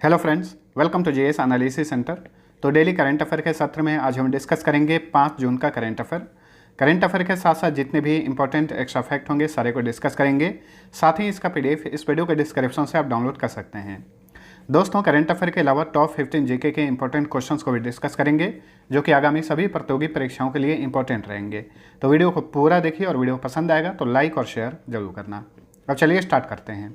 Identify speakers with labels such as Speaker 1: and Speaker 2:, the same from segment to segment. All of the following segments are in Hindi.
Speaker 1: Hello friends, welcome to JS analysis centre. तो डेली करंट अफेयर के सत्र में आज हम डिस्कस करेंगे 5 जून का करंट अफेयर। करंट अफेयर के साथ साथ जितने भी इंपॉर्टेंट एक्स्ट्रा फैक्ट होंगे सारे को डिस्कस करेंगे। साथ ही इसका पीडीएफ इस वीडियो के डिस्क्रिप्शन से आप डाउनलोड कर सकते हैं। दोस्तों, करंट अफेयर के अलावा टॉप 15 जीके के इंपॉर्टेंट क्वेश्चंस को भी डिस्कस करेंगे, जो कि आगामी सभी प्रतियोगी परीक्षाओं के लिए इंपॉर्टेंट रहेंगे। तो वीडियो को पूरा देखिए और वीडियो पसंद आएगा तो लाइक और शेयर जरूर करना। अब चलिए स्टार्ट करते हैं।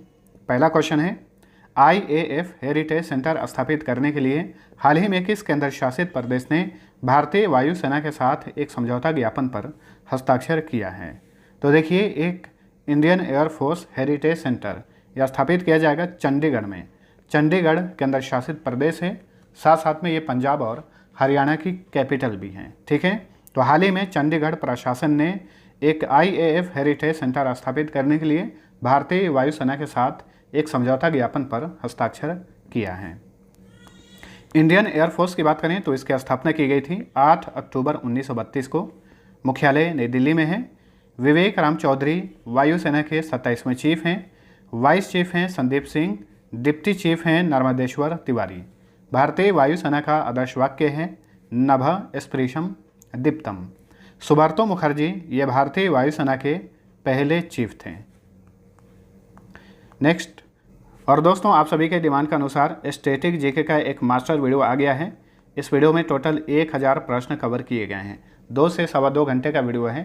Speaker 1: पहला क्वेश्चन है, IAF हेरिटेज सेंटर स्थापित करने के लिए हाल ही में किस केंद्र शासित प्रदेश ने भारतीय वायुसेना के साथ एक समझौता ज्ञापन पर हस्ताक्षर किया है? तो देखिए, एक इंडियन एयरफोर्स हेरिटेज सेंटर यह स्थापित किया जाएगा चंडीगढ़ में। चंडीगढ़ केंद्र शासित प्रदेश है, साथ साथ में ये पंजाब और हरियाणा की कैपिटल भी हैं। ठीक है, तो हाल ही में चंडीगढ़ प्रशासन ने एक IAF हेरिटेज सेंटर स्थापित करने के लिए भारतीय वायुसेना के साथ एक समझौता ज्ञापन पर हस्ताक्षर किया है। इंडियन एयरफोर्स की बात करें तो इसकी स्थापना की गई थी 8 अक्टूबर 1932 को। मुख्यालय नई दिल्ली में है। विवेक राम चौधरी वायुसेना के 27वें चीफ हैं। वाइस चीफ हैं संदीप सिंह। डिप्टी चीफ हैं नर्मदेश्वर तिवारी। भारतीय वायुसेना का आदर्श वाक्य है नभः स्पृशम दीप्तम। सुब्रतो मुखर्जी ये भारतीय वायुसेना के पहले चीफ थे। नेक्स्ट, और दोस्तों आप सभी के डिमांड के अनुसार स्टैटिक जीके का एक मास्टर वीडियो आ गया है। इस वीडियो में टोटल 1000 प्रश्न कवर किए गए हैं। 2 से सवा 2 घंटे का वीडियो है।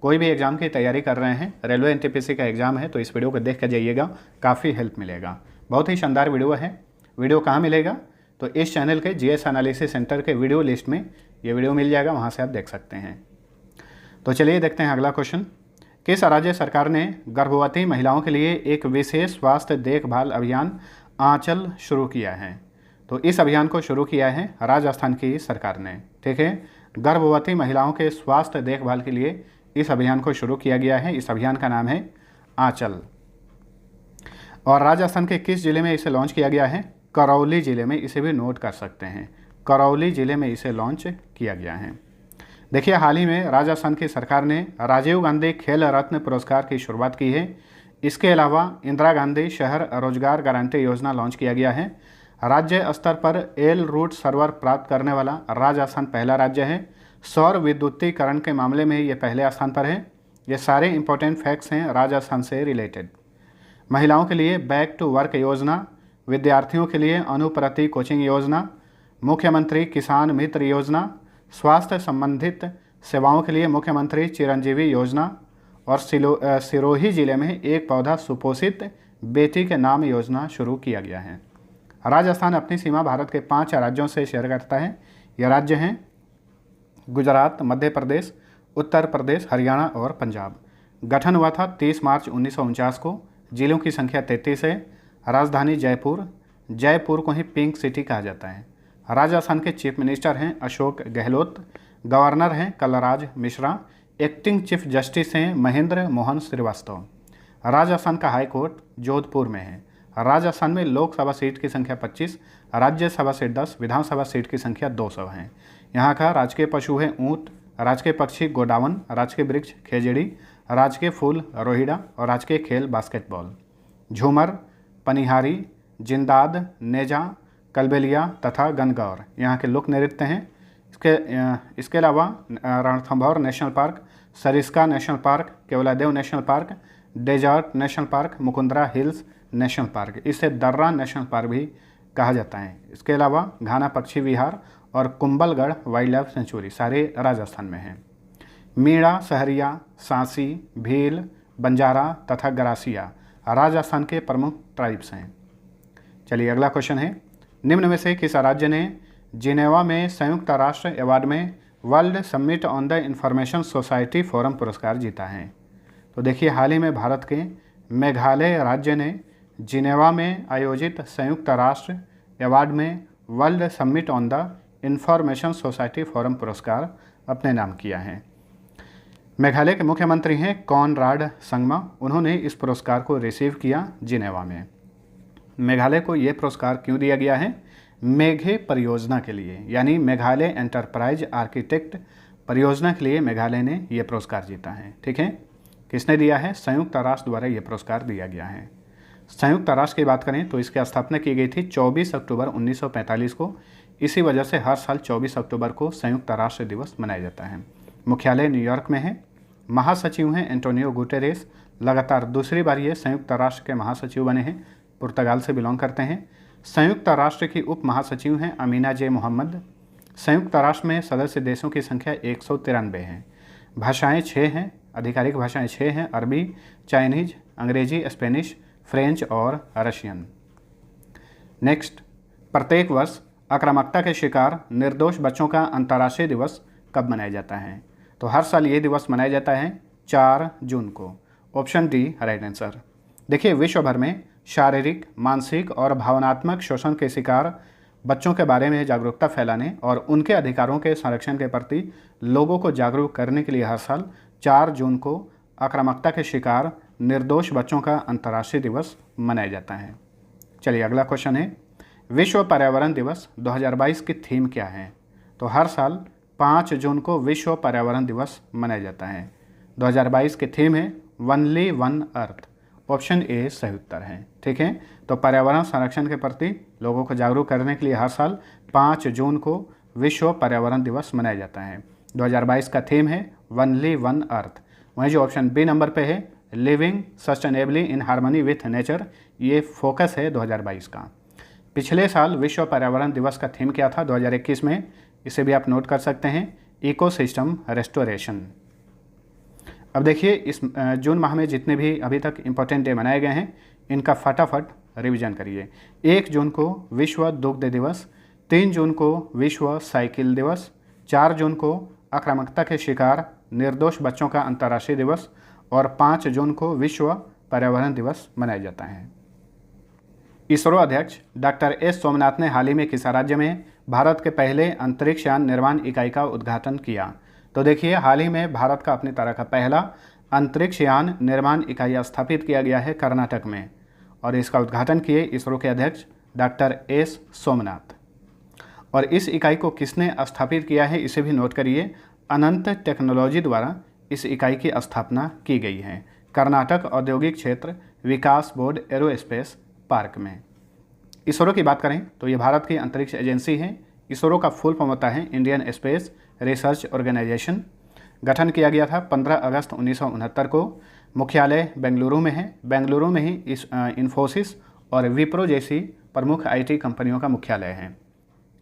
Speaker 1: कोई भी एग्जाम की तैयारी कर रहे हैं, रेलवे एनटीपीसी का एग्जाम है, तो इस वीडियो को देख कर जाइएगा, काफ़ी हेल्प मिलेगा। बहुत ही शानदार वीडियो है। वीडियो कहाँ मिलेगा? तो इस चैनल के जीएस एनालिसिस सेंटर के वीडियो लिस्ट में ये वीडियो मिल जाएगा, वहाँ से आप देख सकते हैं। तो चलिए देखते हैं अगला क्वेश्चन। किस राज्य सरकार ने गर्भवती महिलाओं के लिए एक विशेष स्वास्थ्य देखभाल अभियान आंचल शुरू किया है? तो इस अभियान को शुरू किया है राजस्थान की सरकार ने। ठीक है, गर्भवती महिलाओं के स्वास्थ्य देखभाल के लिए इस अभियान को शुरू किया गया है। इस अभियान का नाम है आंचल। और राजस्थान के किस जिले में इसे लॉन्च किया गया है? करौली जिले में। इसे भी नोट कर सकते हैं, करौली जिले में इसे लॉन्च किया गया है। देखिए, हाल ही में राजस्थान की सरकार ने राजीव गांधी खेल रत्न पुरस्कार की शुरुआत की है। इसके अलावा इंदिरा गांधी शहर रोजगार गारंटी योजना लॉन्च किया गया है। राज्य स्तर पर एल रूट सर्वर प्राप्त करने वाला राजस्थान पहला राज्य है। सौर विद्युतीकरण के मामले में ये पहले स्थान पर है। ये सारे इंपॉर्टेंट फैक्ट्स हैं राजस्थान से रिलेटेड। महिलाओं के लिए बैक टू वर्क योजना, विद्यार्थियों के लिए अनुप्रति कोचिंग योजना, मुख्यमंत्री किसान मित्र योजना, स्वास्थ्य संबंधित सेवाओं के लिए मुख्यमंत्री चिरंजीवी योजना, और सिरोही जिले में एक पौधा सुपोषित बेटी के नाम योजना शुरू किया गया है। राजस्थान अपनी सीमा भारत के 5 राज्यों से शेयर करता है। ये राज्य हैं गुजरात, मध्य प्रदेश, उत्तर प्रदेश, हरियाणा और पंजाब। गठन हुआ था 30 मार्च 1949 को। जिलों की संख्या 33 है। राजधानी जयपुर। जयपुर को ही पिंक सिटी कहा जाता है। राजस्थान के चीफ मिनिस्टर हैं अशोक गहलोत। गवर्नर हैं Kalraj Mishra. Acting chief justice हैं महेंद्र मोहन श्रीवास्तव। राजस्थान का हाई कोर्ट जोधपुर में है। राजस्थान में लोकसभा सीट की संख्या 25, राज्यसभा सीट 10, विधानसभा सीट की संख्या 200 है। यहाँ का राजकीय पशु है ऊँट, राजकीय पक्षी गोडावन, राजकीय वृक्ष खेजड़ी, राजकीय फूल रोहिड़ा और राजकीय खेल बास्केटबॉल। झूमर, पनिहारी, जिंदाद, नेजा, कलबेलिया तथा गनगौर यहाँ के लोक नृत्य हैं। इसके अलावा Ranthambore national park, Sariska national park, Keoladeo national park, desert national park, Mukundra hills national park, इसे दर्रा नेशनल पार्क भी कहा जाता है। इसके अलावा घाना पक्षी विहार और कुंभलगढ़ वाइल्ड लाइफ सेंचुरी सारे राजस्थान में हैं। मीणा, सहरिया, सांसी, भील, बंजारा तथा गरासिया राजस्थान के प्रमुख ट्राइब्स हैं। चलिए अगला क्वेश्चन है, निम्न में से किस राज्य ने जिनेवा में संयुक्त राष्ट्र अवार्ड में world summit on the information society forum पुरस्कार जीता है? तो देखिए, हाल ही में भारत के मेघालय राज्य ने जिनेवा में आयोजित संयुक्त राष्ट्र अवार्ड में world summit on the information society forum पुरस्कार अपने नाम किया है। मेघालय के मुख्यमंत्री हैं कॉनराड संगमा। उन्होंने इस पुरस्कार को रिसीव किया जिनेवा में। मेघालय को ये पुरस्कार क्यों दिया गया है? मेघे परियोजना के लिए, यानी मेघालय एंटरप्राइज आर्किटेक्ट परियोजना के लिए मेघालय ने यह पुरस्कार जीता है। ठीक है, किसने दिया है? संयुक्त राष्ट्र द्वारा यह पुरस्कार दिया गया है। संयुक्त राष्ट्र की बात करें तो इसकी स्थापना की गई थी 24 अक्टूबर 1945 को। इसी वजह से हर साल 24 अक्टूबर को संयुक्त राष्ट्र दिवस मनाया जाता है। मुख्यालय न्यूयॉर्क में है। महासचिव हैं एंटोनियो गुटेरेस, लगातार दूसरी बार ये संयुक्त राष्ट्र के महासचिव बने हैं, पुर्तगाल से बिलोंग करते हैं। संयुक्त राष्ट्र की उप महासचिव हैं अमीना जे मोहम्मद। संयुक्त राष्ट्र में सदस्य देशों की संख्या 193 है। भाषाएं 6 हैं, आधिकारिक भाषाएं 6 हैं, अरबी, चाइनीज, अंग्रेजी, स्पेनिश, फ्रेंच और रशियन। नेक्स्ट, प्रत्येक वर्ष आक्रामकता के शिकार निर्दोष बच्चों का अंतर्राष्ट्रीय दिवस कब मनाया जाता है? तो हर साल ये दिवस मनाया जाता है 4 जून को। Option D right answer. देखिए, विश्व भर में शारीरिक, मानसिक और भावनात्मक शोषण के शिकार बच्चों के बारे में जागरूकता फैलाने और उनके अधिकारों के संरक्षण के प्रति लोगों को जागरूक करने के लिए हर साल 4 जून को आक्रामकता के शिकार निर्दोष बच्चों का अंतर्राष्ट्रीय दिवस मनाया जाता है। चलिए अगला क्वेश्चन है, विश्व पर्यावरण दिवस 2022 की थीम क्या है? तो हर साल 5 जून को विश्व पर्यावरण दिवस मनाया जाता है। 2022 की थीम है only one earth. Option A सही उत्तर है। ठीक है, तो पर्यावरण संरक्षण के प्रति लोगों को जागरूक करने के लिए हर साल 5 जून को विश्व पर्यावरण दिवस मनाया जाता है। 2022 का थीम है ओनली वन अर्थ। वहीं जो ऑप्शन बी नंबर पे है living sustainably in harmony with nature, ये फोकस है 2022 का। पिछले साल विश्व पर्यावरण दिवस का थीम क्या था 2021 में? इसे भी आप नोट कर सकते हैं, इकोसिस्टम रेस्टोरेशन। अब देखिए, इस जून माह में जितने भी अभी तक इम्पोर्टेंट डे मनाए गए हैं इनका फटाफट रिवीजन करिए। 1 जून को विश्व दुग्ध दिवस, 3 जून को विश्व साइकिल दिवस, 4 जून को आक्रामकता के शिकार निर्दोष बच्चों का अंतर्राष्ट्रीय दिवस और 5 जून को विश्व पर्यावरण दिवस मनाया जाता है। इसरो अध्यक्ष डॉक्टर एस सोमनाथ ने हाल ही में किस राज्य में भारत के पहले अंतरिक्ष यान निर्माण इकाई का उद्घाटन किया? तो देखिए, हाल ही में भारत का अपनी तरह का पहला अंतरिक्ष यान निर्माण इकाई स्थापित किया गया है कर्नाटक में, और इसका उद्घाटन किए इसरो के अध्यक्ष डॉक्टर एस सोमनाथ। और इस इकाई को किसने स्थापित किया है इसे भी नोट करिए, अनंत टेक्नोलॉजी द्वारा इस इकाई की स्थापना की गई है कर्नाटक औद्योगिक क्षेत्र विकास बोर्ड एरोस्पेस पार्क में। इसरो की बात करें तो ये भारत की अंतरिक्ष एजेंसी है। इसरो का फुल फॉर्म होता है इंडियन स्पेस रिसर्च ऑर्गेनाइजेशन। गठन किया गया था 15 अगस्त 1969 को। मुख्यालय बेंगलुरु में है। बेंगलुरु में ही इस इन्फोसिस और विप्रो जैसी प्रमुख आईटी कंपनियों का मुख्यालय है।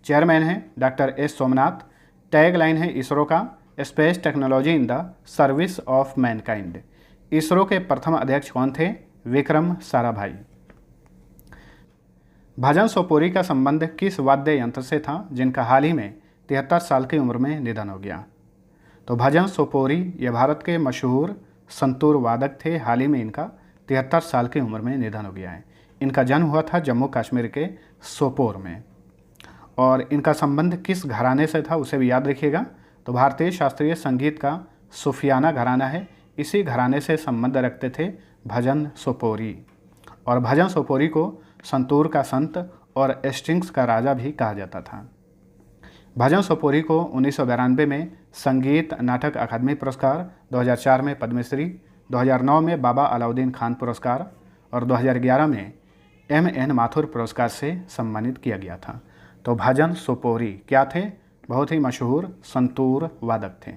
Speaker 1: चेयरमैन है doctor S Somnath. Tag line है इसरो का, space technology in the service of Mankind. ISRO के प्रथम अध्यक्ष कौन थे? विक्रम साराभाई। भजन सोपोरी का संबंध किस वाद्य यंत्र से था जिनका हाल ही में 73 साल की उम्र में निधन हो गया? तो भजन सोपोरी ये भारत के मशहूर संतूर वादक थे। हाल ही में इनका 73 साल की उम्र में निधन हो गया है। इनका जन्म हुआ था जम्मू कश्मीर के सोपोर में। और इनका संबंध किस घराने से था उसे भी याद रखिएगा। तो भारतीय शास्त्रीय संगीत का सूफियाना घराना है, इसी घराने से संबंध रखते थे भजन सोपोरी। और भजन सोपोरी को संतूर का संत और स्ट्रिंग्स का राजा भी कहा जाता था। भजन सोपोरी को 1992 में संगीत नाटक अकादमी पुरस्कार, 2004 में पद्मश्री, 2009 में बाबा अलाउद्दीन खान पुरस्कार और 2011 में M.N. माथुर पुरस्कार से सम्मानित किया गया था। तो भजन सोपोरी क्या थे? बहुत ही मशहूर संतूर वादक थे।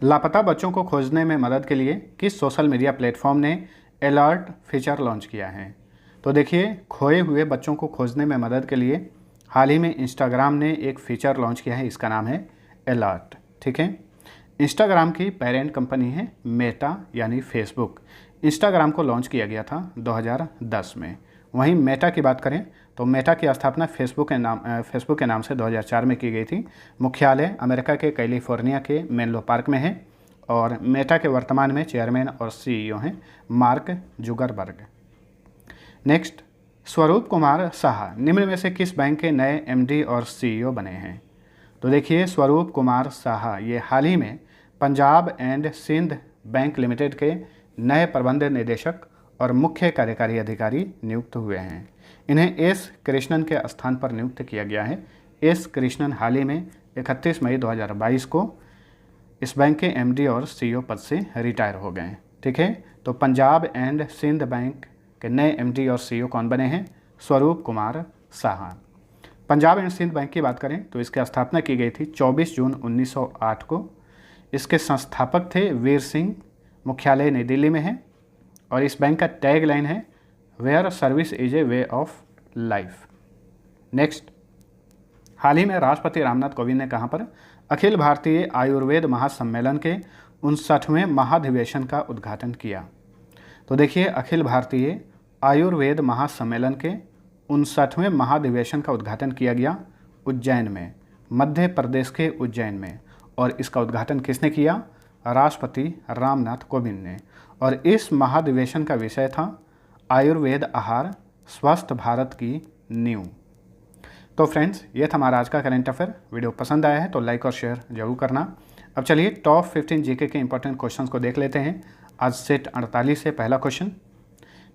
Speaker 1: लापता बच्चों को खोजने में मदद के लिए किस सोशल मीडिया प्लेटफॉर्म ने अलर्ट फीचर लॉन्च किया है? तो देखिए, खोए हुए बच्चों को खोजने में मदद के लिए हाल ही में इंस्टाग्राम ने एक फीचर लॉन्च किया है, इसका नाम है अलर्ट। ठीक है, इंस्टाग्राम की पेरेंट कंपनी है मेटा यानी फेसबुक। इंस्टाग्राम को लॉन्च किया गया था 2010 में। वहीं मेटा की बात करें तो मेटा की स्थापना फेसबुक के नाम से 2004 में की गई थी। मुख्यालय अमेरिका के कैलिफोर्निया के मेनलो पार्क में है और मेटा के वर्तमान में चेयरमैन और CEO हैं मार्क जुगरबर्ग। नेक्स्ट, स्वरूप कुमार साहा निम्न में से किस बैंक के नए MD और CEO बने हैं? तो देखिए, स्वरूप कुमार साहा ये हाल ही में Punjab and Sind bank limited के नए प्रबंध निदेशक और मुख्य कार्यकारी अधिकारी नियुक्त हुए हैं। इन्हें एस कृष्णन के स्थान पर नियुक्त किया गया है। एस कृष्णन हाल ही में 31 मई 2022 को इस बैंक के MD और CEO पद से रिटायर हो गए। ठीक है, तो पंजाब एंड सिंध बैंक कि नए एमडी और सीईओ कौन बने हैं? स्वरूप कुमार साहा। पंजाब एंड सिंध बैंक की बात करें तो इसकी स्थापना की गई थी 24 जून 1908 को। इसके संस्थापक थे वीर सिंह। मुख्यालय नई दिल्ली में है और इस बैंक का टैग लाइन है where service is a way of life. Next, हाल ही में राष्ट्रपति रामनाथ कोविंद ने कहाँ पर अखिल भारतीय आयुर्वेद महासम्मेलन के 59वें महाधिवेशन का उद्घाटन किया? तो देखिए, अखिल भारतीय आयुर्वेद महासम्मेलन के 59वें महाधिवेशन का उद्घाटन किया गया उज्जैन में, मध्य प्रदेश के उज्जैन में। और इसका उद्घाटन किसने किया? राष्ट्रपति रामनाथ कोविंद ने। और इस महाधिवेशन का विषय था आयुर्वेद आहार, स्वस्थ भारत की नींव। तो फ्रेंड्स, ये था हमारा आज का करंट अफेयर। वीडियो पसंद आया है तो लाइक और शेयर जरूर करना। अब चलिए टॉप 15 जीके के इंपॉर्टेंट क्वेश्चंस को देख लेते हैं। आज सेट 48 से पहला क्वेश्चन,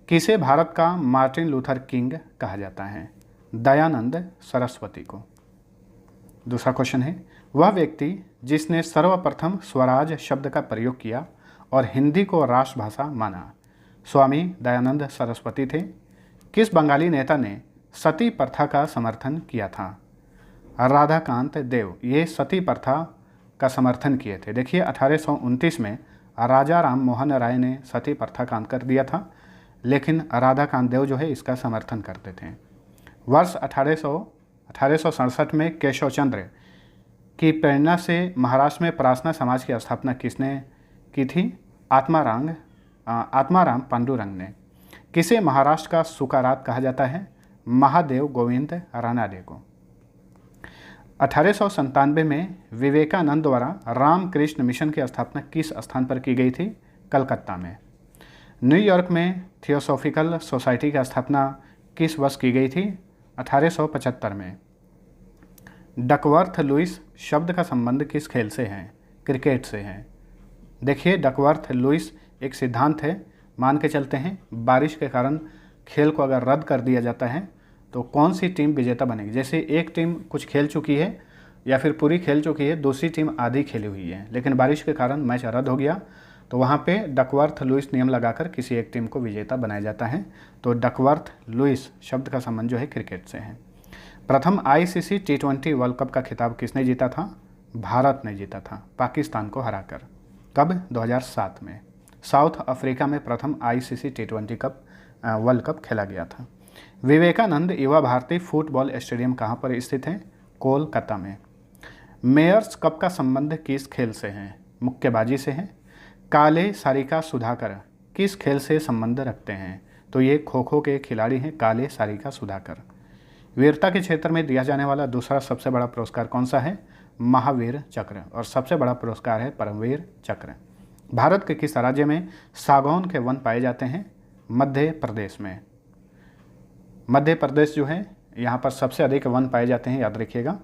Speaker 1: किसे भारत का मार्टिन लूथर किंग कहा जाता है? दयानंद सरस्वती को। दूसरा क्वेश्चन है, वह व्यक्ति जिसने सर्वप्रथम स्वराज शब्द का प्रयोग किया और हिंदी को राष्ट्रभाषा माना? स्वामी दयानंद सरस्वती थे। किस बंगाली नेता ने सती प्रथा का समर्थन किया था? राधाकांत देव। ये सती प्रथा का समर्थन किए थे। देखिए, 1829 में राजा राम मोहन राय ने सती प्रथा का अंत कर दिया था, लेकिन राधाकांत देव जो है इसका समर्थन करते थे। वर्ष 1867 में केशव चंद्र की प्रेरणा से महाराष्ट्र में प्रार्थना समाज की स्थापना किसने की थी? आत्माराम पांडुरंग ने। किसे महाराष्ट्र का सुकारात कहा जाता है? महादेव गोविंद रानाडे को। 1897 में विवेकानंद द्वारा रामकृष्ण मिशन की स्थापना किस स्थान पर की गई थी? कलकत्ता में। न्यूयॉर्क में थियोसॉफिकल सोसाइटी की स्थापना किस वर्ष की गई थी? 1875 में। डकवर्थ लुइस शब्द का संबंध किस खेल से है? क्रिकेट से है। देखिए, डकवर्थ लुइस एक सिद्धांत है। मान के चलते हैं बारिश के कारण खेल को अगर रद्द कर दिया जाता है तो कौन सी टीम विजेता बनेगी। जैसे एक टीम कुछ खेल चुकी है या फिर पूरी खेल चुकी है, दूसरी टीम आधी खेली हुई है, लेकिन बारिश के कारण मैच रद्द हो गया, तो वहाँ पे डकवर्थ लुइस नियम लगाकर किसी एक टीम को विजेता बनाया जाता है। तो डकवर्थ लुइस शब्द का संबंध जो है क्रिकेट से है। प्रथम आईसीसी T20 वर्ल्ड कप का खिताब किसने जीता था? भारत ने जीता था, पाकिस्तान को हराकर। कब? 2007 में। साउथ अफ्रीका में प्रथम आईसीसी T20 वर्ल्ड कप खेला गया था। विवेकानंद युवा भारती फुटबॉल स्टेडियम कहाँ पर स्थित है? कोलकाता में। मेयर्स कप का संबंध किस खेल से है? मुक्केबाजी से है। काले सारिका सुधाकर किस खेल से संबंध रखते हैं? तो ये खो खो के खिलाड़ी हैं काले सारिका सुधाकर। वीरता के क्षेत्र में दिया जाने वाला दूसरा सबसे बड़ा पुरस्कार कौन सा है? महावीर चक्र। और सबसे बड़ा पुरस्कार है परमवीर चक्र। भारत के किस राज्य में सागौन के वन पाए जाते हैं? मध्य प्रदेश में। मध्य प्रदेश जो है यहाँ पर सबसे अधिक वन पाए जाते हैं, याद रखिएगा।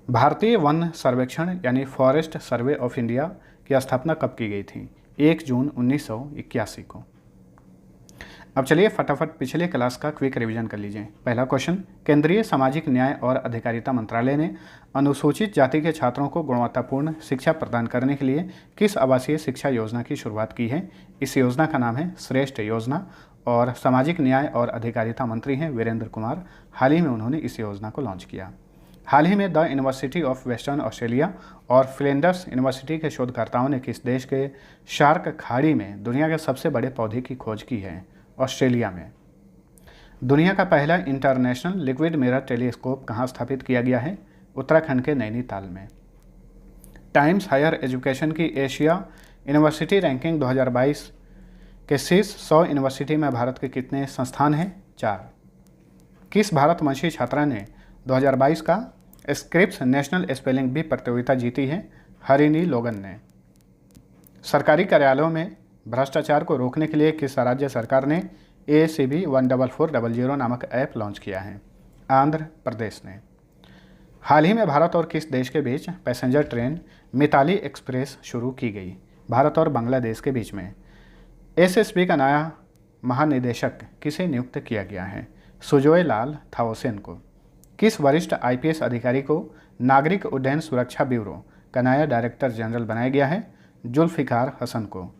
Speaker 1: भारतीय वन सर्वेक्षण यानी फॉरेस्ट सर्वे ऑफ इंडिया की स्थापना कब की गई थी? 1 जून 1981 को। अब चलिए फटाफट पिछले क्लास का क्विक रिवीजन कर लीजिए। पहला क्वेश्चन, केंद्रीय सामाजिक न्याय और अधिकारिता मंत्रालय ने अनुसूचित जाति के छात्रों को गुणवत्तापूर्ण शिक्षा प्रदान करने के लिए किस आवासीय शिक्षा योजना की शुरुआत की है? इस योजना का नाम है श्रेष्ठ योजना और सामाजिक न्याय और अधिकारिता मंत्री हैं वीरेंद्र कुमार। हाल ही में उन्होंने इस योजना को लॉन्च किया। हाल ही में the university of western Australia और फ्लिंडर्स यूनिवर्सिटी के शोधकर्ताओं ने किस देश के शार्क खाड़ी में दुनिया के सबसे बड़े पौधे की खोज की है? ऑस्ट्रेलिया में। दुनिया का पहला इंटरनेशनल लिक्विड मिरर टेलीस्कोप कहाँ स्थापित किया गया है? उत्तराखंड के नैनीताल में। टाइम्स हायर एजुकेशन की एशिया यूनिवर्सिटी रैंकिंग 2022 के शीर्ष 100 यूनिवर्सिटी में भारत के कितने संस्थान हैं? 4। किस भारतवंशी छात्रा ने 2022 का स्क्रिप्स नेशनल स्पेलिंग बी प्रतियोगिता जीती है? हरिनी लोगन ने। सरकारी कार्यालयों में भ्रष्टाचार को रोकने के लिए किस राज्य सरकार ने ACB 14400 नामक ऐप लॉन्च किया है? आंध्र प्रदेश ने। हाल ही में भारत और किस देश के बीच पैसेंजर ट्रेन मिताली एक्सप्रेस शुरू की गई? भारत और बांग्लादेश के बीच में। SSB का नया महानिदेशक किसे नियुक्त किया गया है? सुजोय लाल थाओसेन को। किस वरिष्ठ IPS अधिकारी को नागरिक उड्डयन सुरक्षा ब्यूरो का नया डायरेक्टर जनरल बनाया गया है? जुल्फिकार हसन को।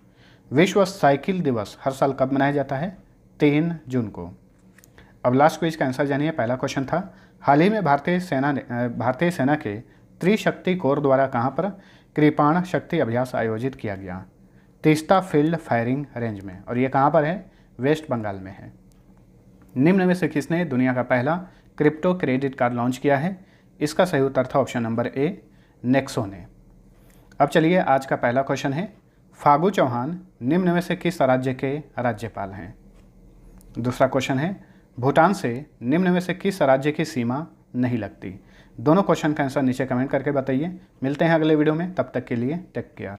Speaker 1: विश्व साइकिल दिवस हर साल कब मनाया जाता है? 3 जून को। अब लास्ट क्विज का आंसर जानिए। पहला क्वेश्चन था, हाल ही में भारतीय सेना के त्रिशक्ति कोर द्वारा कहाँ पर कृपाण शक्ति अभ्यास आयोजित किया गया? तीस्ता फील्ड फायरिंग रेंज में, और ये कहाँ पर है? वेस्ट बंगाल में है। निम्न में से किसने दुनिया का पहला क्रिप्टो क्रेडिट कार्ड लॉन्च किया है? इसका सही उत्तर था ऑप्शन नंबर ए, नेक्सो ने। अब चलिए आज का पहला क्वेश्चन है, फागू चौहान निम्न में से किस राज्य के राज्यपाल हैं? दूसरा क्वेश्चन है, भूटान से निम्न में से किस राज्य की सीमा नहीं लगती? दोनों क्वेश्चन का आंसर नीचे कमेंट करके बताइए। मिलते हैं अगले वीडियो में, तब तक के लिए टेक केयर।